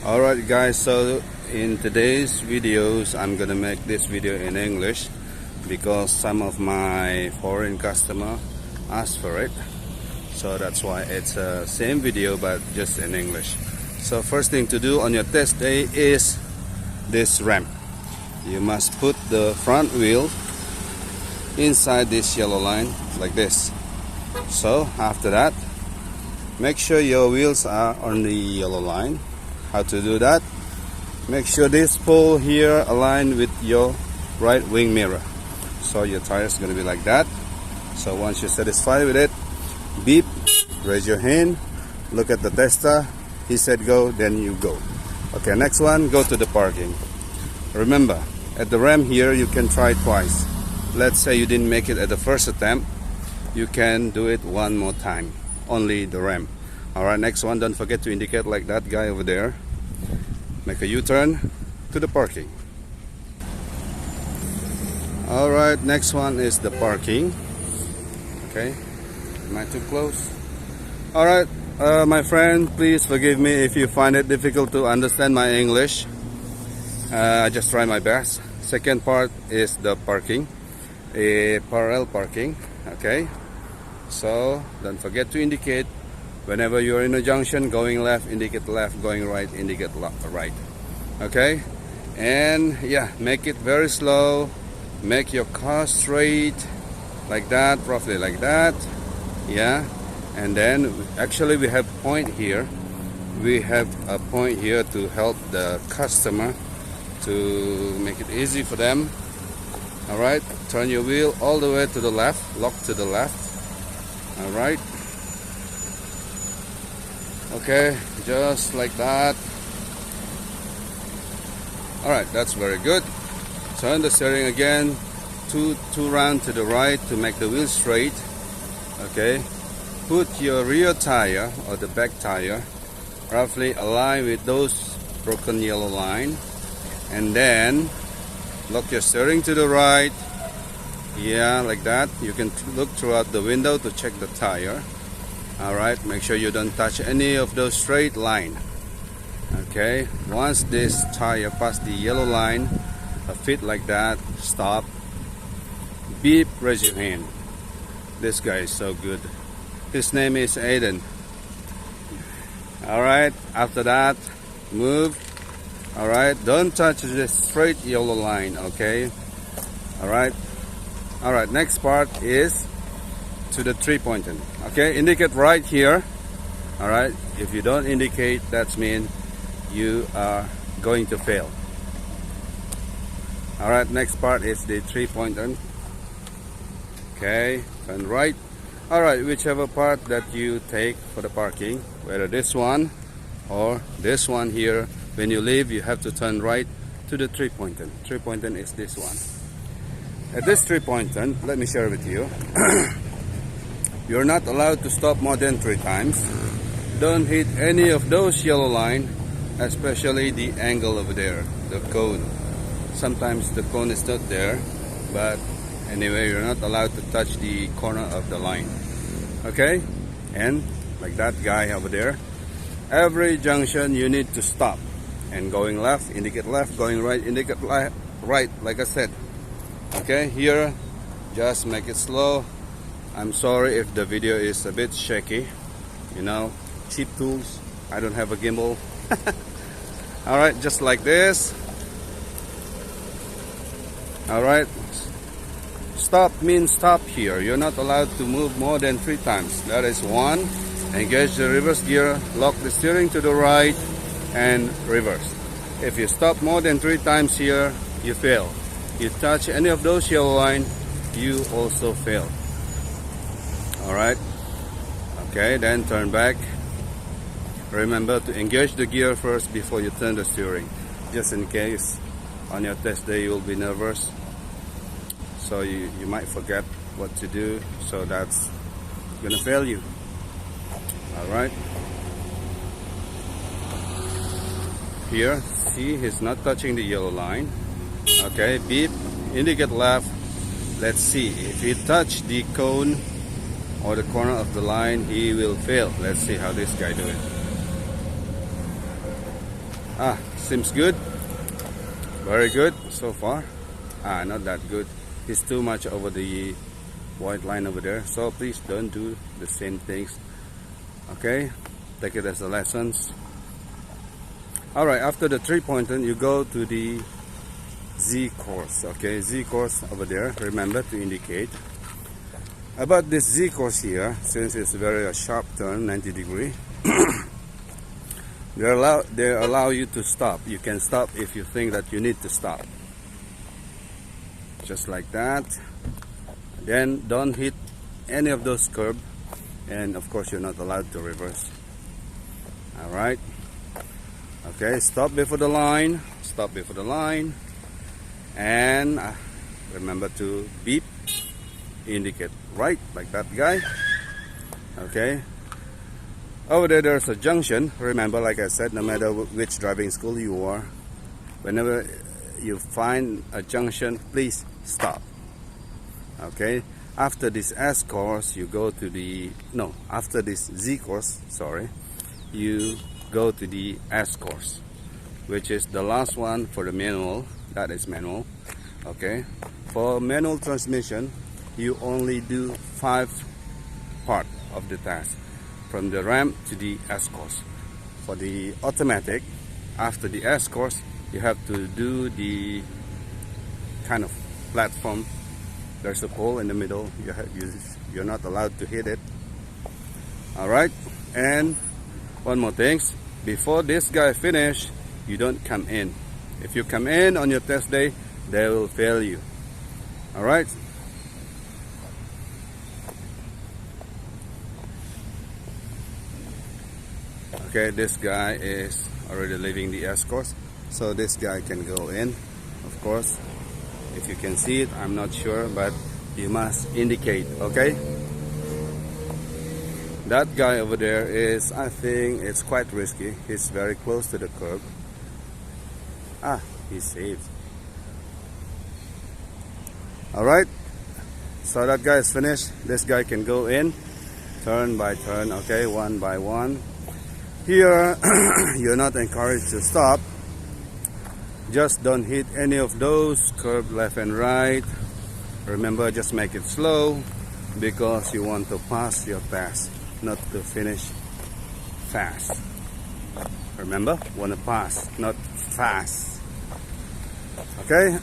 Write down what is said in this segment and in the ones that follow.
Alright guys, so in today's videos I'm gonna make this video in English because some of my foreign customer asked for it, so that's why it's a same video but just in English. So first thing to do on your test day is this ramp. You must put the front wheel inside this yellow line like this. So after that, make sure your wheels are on the yellow line. How to do that? Make sure this pole here aligned with your right wing mirror. So your tire is going to be like that. So once you're satisfied with it, beep, raise your hand, look at the tester. He said go, then you go. Okay, next one, go to the parking. Remember, at the ramp here, you can try twice. Let's say you didn't make it at the first attempt. You can do it one more time, only the ramp. Alright, next one, don't forget to indicate like that guy over there. Make a U-turn to the parking. Alright, next one is the parking. Okay, am I too close? Alright, my friend, please forgive me if you find it difficult to understand my English. I just try my best. Second part is the parking, a parallel parking. Okay, so don't forget to indicate. Whenever you're in a junction, going left, indicate left, going right, indicate right. Okay? And yeah, make it very slow. Make your car straight like that, roughly like that. Yeah. And then actually we have point here. We have a point here to help the customer, to make it easy for them. Alright, turn your wheel all the way to the left, lock to the left. Alright. Okay, just like that. Alright, that's very good. Turn the steering again, two round to the right to make the wheel straight. Okay, put your rear tire or the back tire roughly aligned with those broken yellow line, and then lock your steering to the right. Yeah, like that. You can look throughout the window to check the tire. Alright, make sure you don't touch any of those straight line. Okay, once this tire pass the yellow line, a fit like that, stop, beep, raise your hand. This guy is so good. His name is Aiden. Alright, after that, move. Alright, don't touch the straight yellow line, okay? Alright, next part is to the 3-pointer. Okay, indicate right here. Alright, if you don't indicate, that means you are going to fail. Alright, next part is the 3-pointer. Okay, turn right. Alright, whichever part that you take for the parking, whether this one or this one here, when you leave you have to turn right to the 3-pointer. 3-pointer is this one. At this 3-pointer, let me share with you. You're not allowed to stop more than 3 times. Don't hit any of those yellow line, especially the angle over there, the cone. Sometimes the cone is not there, but anyway, you're not allowed to touch the corner of the line. Okay? And like that guy over there, every junction you need to stop. And going left, indicate left, going right, indicate right, like I said. Okay, here, just make it slow. I'm sorry if the video is a bit shaky, you know, cheap tools. I don't have a gimbal. Alright, just like this. Alright, stop means stop here. You're not allowed to move more than 3 times. That is 1. Engage the reverse gear, lock the steering to the right, and reverse. If you stop more than 3 times here, you fail. You touch any of those yellow line, you also fail. Alright, okay, then turn back. Remember to engage the gear first before you turn the steering, just in case on your test day you'll be nervous, so you might forget what to do, so that's gonna fail you. Alright, here, see, he's not touching the yellow line. Okay, beep, indicate left. Let's see, if he touch the cone or the corner of the line, he will fail. Let's see how this guy do it. Seems good. Very good so far. Not that good. It's too much over the white line over there. So please don't do the same things. Okay, take it as a lessons. Alright, after the 3-pointer, you go to the Z course. Okay, Z course over there. Remember to indicate. About this Z course here, since it's very a sharp turn, 90 degree, they allow you to stop. You can stop if you think that you need to stop. Just like that. Then don't hit any of those curbs, and of course you're not allowed to reverse. Alright. Okay, stop before the line. Stop before the line. And remember to beep. Indicate right, like that guy. Okay. Over there, there's a junction. Remember, like I said, no matter which driving school you are, whenever you find a junction, please stop. Okay. After this S course, you go to the after this Z course, sorry, you go to the S course, which is the last one for the manual. That is manual. Okay. For manual transmission, you only do 5 part of the task, from the ramp to the S course. For the automatic, after the S course, you have to do the kind of platform. There's a pole in the middle. You're not allowed to hit it. Alright, and one more thing, before this guy finish, you don't come in. If you come in on your test day, they will fail you. Alright. Okay, this guy is already leaving the S course, so this guy can go in. Of course, if you can see it, I'm not sure, but you must indicate. Okay, that guy over there is, I think it's quite risky. He's very close to the curb. He's safe. Alright, so that guy is finished. This guy can go in turn by turn. Okay, one by one. Here, you're not encouraged to stop. Just don't hit any of those curb left and right. Remember, just make it slow, because you want to pass your test, not to finish fast. Remember, want to pass, not fast. Okay.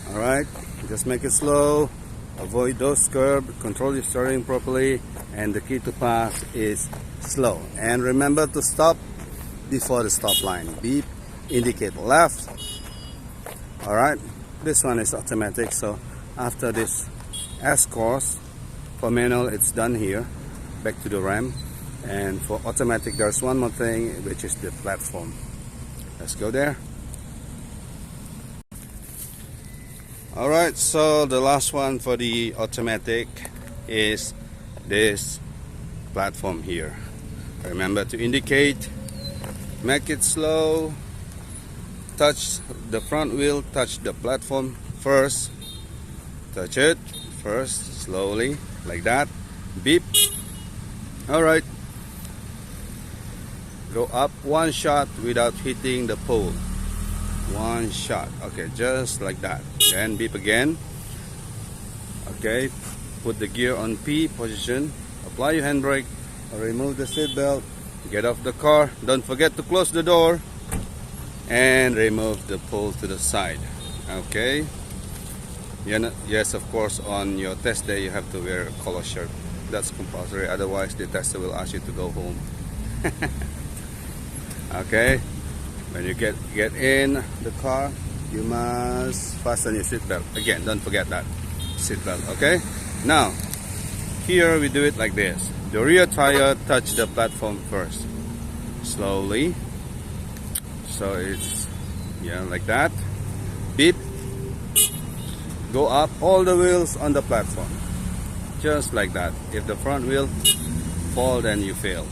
Alright, just make it slow. Avoid those curbs, control your steering properly, and the key to pass is slow. And remember to stop before the stop line. Beep, indicate left. Alright, this one is automatic, so after this S course, for manual it's done here, back to the ramp. And for automatic, there's one more thing, which is the platform. Let's go there. Alright, so the last one for the automatic is this platform here. Remember to indicate, make it slow, touch the front wheel, touch the platform first, touch it first, slowly, like that, beep. Alright, go up one shot without hitting the pole. One shot. Okay, just like that. Then beep again. Okay, put the gear on P position, apply your handbrake, remove the seat belt, get off the car, don't forget to close the door, and remove the pole to the side. Okay, yes, of course, on your test day you have to wear a collar shirt. That's compulsory, otherwise the tester will ask you to go home. Okay, when you get in the car, you must fasten your seatbelt. Again, don't forget that seatbelt. Okay, now here we do it like this. The rear tire touch the platform first, slowly, so it's like that. Beep, go up all the wheels on the platform, just like that. If the front wheel fall, then you fail.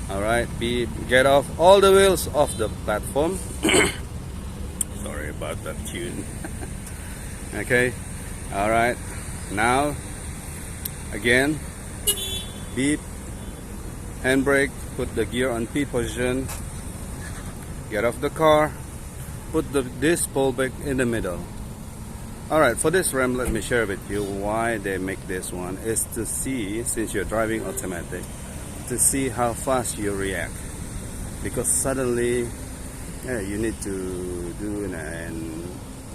Alright, beep, get off all the wheels off the platform. Sorry about that tune. Okay, alright, now again, beep, handbrake, put the gear on P position, get off the car, put this pole back in the middle. Alright, for this ramp, let me share with you why they make this one. Is to see, since you're driving automatic, to see how fast you react. Because suddenly you need to do an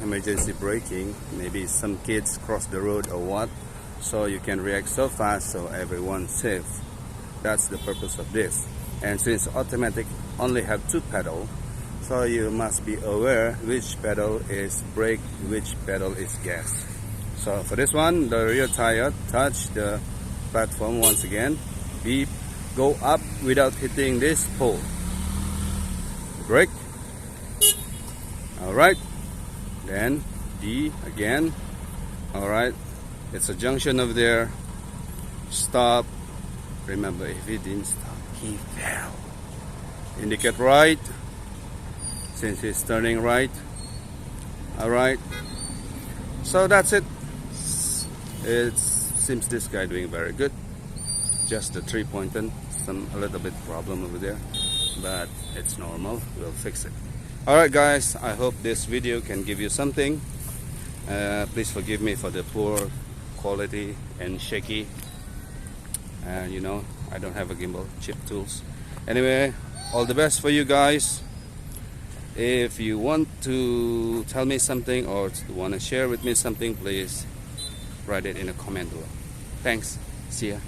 emergency braking. Maybe some kids cross the road or what, so you can react so fast so everyone's safe. That's the purpose of this. And since automatic only have 2 pedals, so you must be aware which pedal is brake, which pedal is gas. So for this one, the rear tire touch the platform once again. Beep, go up without hitting this pole. Brake. Alright. Then D again. Alright. It's a junction over there. Stop. Remember, if he didn't stop, he fell. Indicate right, since he's turning right. Alright, so that's it. It seems this guy doing very good. Just the 3-pointer, a little bit problem over there, but it's normal, we'll fix it. Alright guys, I hope this video can give you something. Please forgive me for the poor quality and shaky. You know, I don't have a gimbal, cheap tools. Anyway, all the best for you guys. If you want to tell me something or want to share with me something, please write it in a comment below. Thanks. See ya.